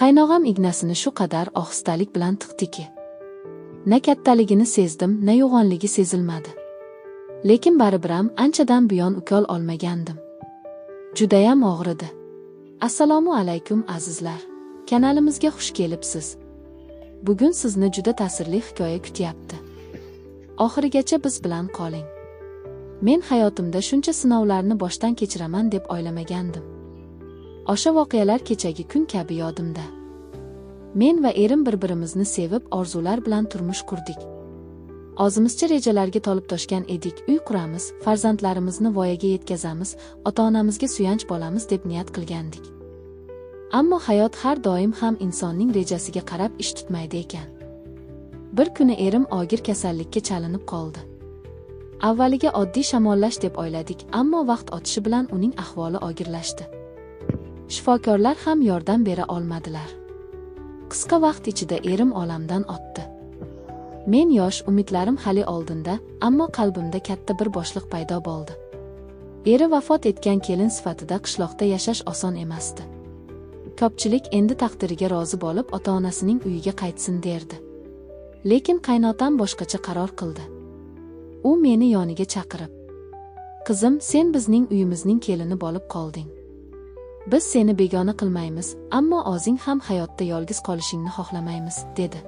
Qaynog'am ignasini shu qadar ohistalik bilan tiqdiki, na kattaligini sezdim, na yo'g'onligi sezilmadi. Lekin baribir ham anchadan buyon ukol olmagandim. Judayam og'ridi. Assalomu alaykum azizlar. Kanalimizga xush kelibsiz. Bugun sizni juda ta'sirli hikoya kutyapti. Oxirigacha biz bilan qoling. Men hayotimda shuncha sinovlarni boshdan kechiraman deb o'ylamagandim. O'sha voqealar kechagi kun kabi yodimda. Men va erim bir-birimizni sevib, orzular bilan turmush qurdik. O'zimizcha rejalarga tolib toshgan edik, uy quramiz, farzandlarimizni voyaga yetkazamiz, ota-onamizga suyanch bo'lamiz deb niyat qilgandik. Ammo hayot har doim ham insonning rejasiga qarab ish tutmaydi ekan. Bir kuni erim og'ir kasallikka chalinib qoldi. Avvaliga oddiy shamollash deb o'yladik, ammo vaqt o'tishi bilan uning ahvoli og'irlashdi. Shifokorlar ham yordam bera olmadilar. Qisqa vaqt ichida erim olamdan o'tdi. Men yosh, umidlarim hali oldinda, ammo qalbimda katta bir bo'shliq paydo bo'ldi. Eri vafot etgan kelin sifatida qishloqda yashash oson emasdi. Ko'pchilik endi taqdiriga rozi bo'lib, ota-onasining uyiga qaytsin derdi. Lekin qaynotam boshqacha qaror qildi. U meni yoniga chaqirib, "Qizim, sen bizning uyimizning kelini bo'lib qolding. Biz seni begona qilmaymiz, ammo o'zing ham hayotda yolg'iz qolishingni xohlamaymiz", dedi.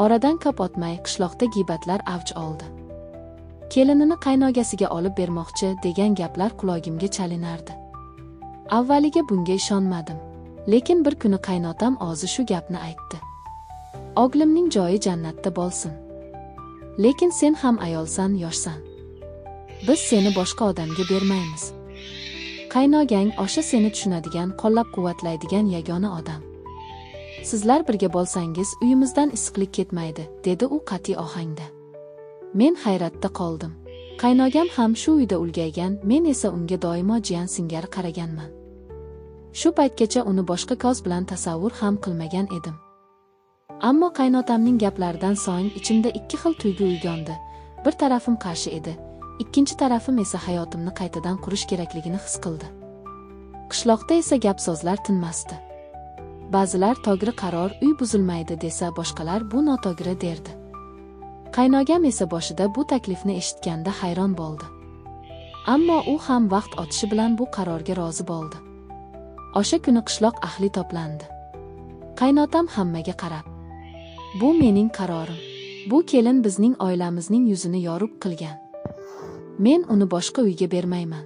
Oradan ko'p o'tmay qishloqda g'iybatlar avj oldi. Kelinini qaynogasiga olib bermoqchi degan gaplar qulog'imga chalinardi. Avvaliga bunga ishonmadim, lekin bir kuni qaynotam o'zi shu gapni aytdi. "O'g'limning joyi jannatda bo'lsin. Lekin sen ham ayolsan, yoshsan. Biz seni boshqa odamga bermaymiz. Qaynogang o'sha seni tushunadigan, qo'llab-quvvatlaydigan yagona odam. Sizlar birga bo'lsangiz uyimizdan issiqlik ketmaydi", dedi u qat'iy ohangda. Men hayratda qoldim. Qaynogam ham shu uyda ulgaygan, men esa unga doimo jiyan singari qaraganman. Shu paytgacha uni boshqa ko'z bilan tasavvur ham qilmagan edim. Ammo qaynotamning gaplaridan so'ng ichimda ikki xil tuyg'u uyg'ondi. Bir tarafim qarshi edi, ikkinchi tarafim esa hayotimni qaytadan qurish kerakligini his qildi. Qishloqda esa gap so'zlar tinmasdi. Ba'zilar to'g'ri qaror, uy buzilmaydi desa, boshqalar bu noto'g'ri derdi. Qaynogam esa boshida bu taklifni eshitganda hayron bo'ldi. Ammo u ham vaqt o'tishi bilan bu qarorga rozi bo'ldi. O'sha kuni qishloq ahli to'plandi. Qaynotam hammaga qarab, "Bu mening qarorim. Bu kelin bizning oilamizning yuzini yorug' qilgan. Men uni boshqa uyga bermayman.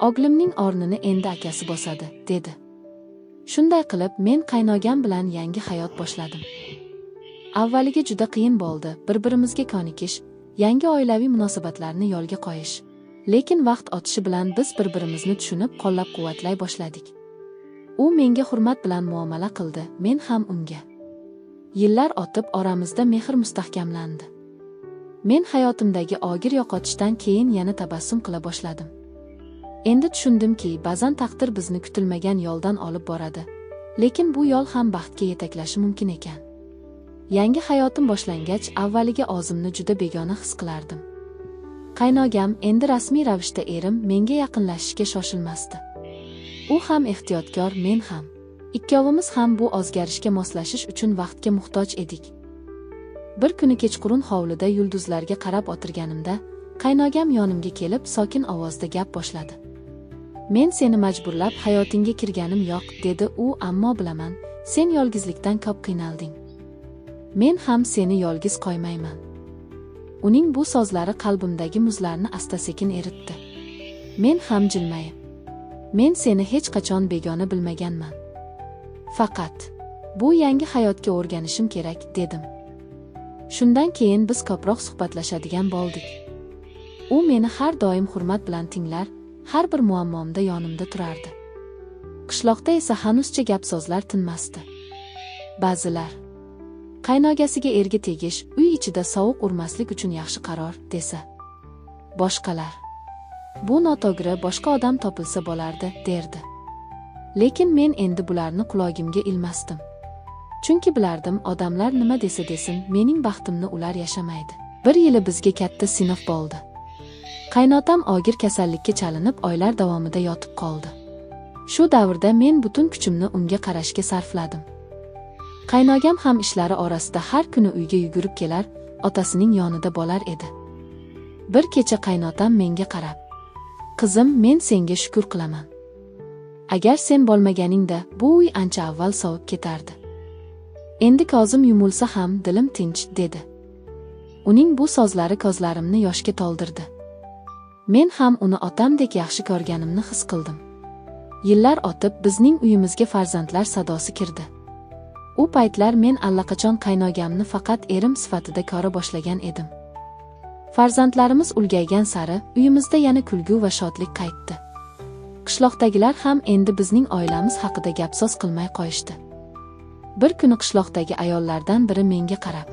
O'g'limning o'rnini endi akasi bosadi", dedi. Shunday qilib, men qaynogam bilan yangi hayot boshladim. Avvaliga juda qiyin bo'ldi, bir-birimizga ko'nikish, yangi oilaviy munosabatlarni yo'lga qo'yish. Lekin vaqt o'tishi bilan biz bir-birimizni tushunib, qo'llab-quvvatlay boshladik. U menga hurmat bilan muomala qildi, men ham unga. Yillar o'tib, oramizda mehr mustahkamlandi. Men hayotimdagi og'ir yo'qotishdan keyin yana tabassum qila boshladim. Endi tushundimki, ba'zan taqdir bizni kutilmagan yo'ldan olib boradi, lekin bu yo'l ham baxtga yetaklashi mumkin ekan. Yangi hayotim boshlangach, avvaliga o'zimni juda begona his qilardim. Qaynogam, endi rasmiy ravishda erim, menga yaqinlashishga shoshilmasdi. U ham ehtiyotkor, men ham. Ikkovimiz ham bu o'zgarishga moslashish uchun vaqtga muhtoj edik. Bir kuni kechqurun hovlida yulduzlarga qarab o'tirganimda, qaynogam yonimga kelib, sokin ovozda gap boshladi. "Men seni majburlab hayotingga kirganim yo'q", dedi u, "ammo bilaman, sen yolg'izlikdan ko'p qiynalding. Men ham seni yolg'iz qo'ymayman." Uning bu so'zlari qalbimdagi muzlarni asta-sekin eritdi. Men ham jilmayib, "Men seni hech qachon begona bilmaganman. Faqat bu yangi hayotga o'rganishim kerak", dedim. Shundan keyin biz ko'proq suhbatlashadigan bo'ldik. U meni har doim hurmat bilan tinglar, har bir muammomda yonimda turardi. Qishloqda esa hanuzcha gap so'zlar tinmasdi. Ba'zilar qaynogasiga erga tegish, uy ichida sovuq urmaslik uchun yaxshi qaror desa, boshqalar bu noto'g'ri, boshqa odam topilsa bo'lardi, derdi. Lekin men endi bularni qulog'imga ilmasdim. Chunki bilardim, odamlar nima desa desin, mening baxtimni ular yashamaydi. Bir yili bizga katta sinf bo'ldi. Qaynotam og'ir kasallikka chalinib, oylar davomida yotib qoldi. Shu davrda men butun kuchimni unga qarashga sarfladim. Qaynogam ham ishlari orasida har kuni uyga yugurib kelar, otasining yonida bo'lar edi. Bir kecha qaynotam menga qarab: "Qizim, men senga shukr qilaman. Agar sen bo'lmaganingda bu uy ancha avval sovib ketardi. Endi ko'zim yumilsa ham dilim tinch", dedi. Uning bu so'zlari ko'zlarimni yoshga to'ldirdi. Men ham uni otamdek yaxshi ko'rganimni his qildim. Yillar o'tib bizning uyimizga farzandlar sadosi kirdi. U paytlar men allaqachon qaynogamni faqat erim sifatida ko'ra boshlagan edim. Farzandlarimiz ulgaygan sari uyimizda yana kulgu va shodlik qaytdi. Qishloqdagilar ham endi bizning oilamiz haqida gap-so'z qilmay qo'yishdi. Bir kuni qishloqdagi ayollardan biri menga qarab: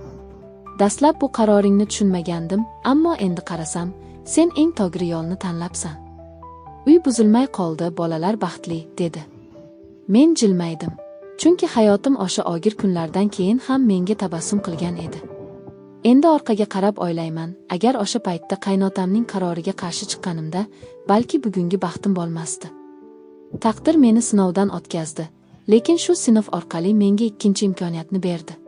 "Dastlab bu qaroringni tushunmagandim, ammo endi qarasam, sen eng to'g'ri yo'lni tanlabsan. Uy buzilmay qoldi, bolalar baxtli", dedi. Men jilmaydim. Chunki hayotim o'sha og'ir kunlardan keyin ham menga tabassum qilgan edi. Endi orqaga qarab o'ylayman, agar o'sha paytda qaynotamning qaroriga qarshi chiqqanimda, balki bugungi baxtim bo'lmasdi. Taqdir meni sinovdan o'tkazdi, lekin shu sinov orqali menga ikkinchi imkoniyatni berdi.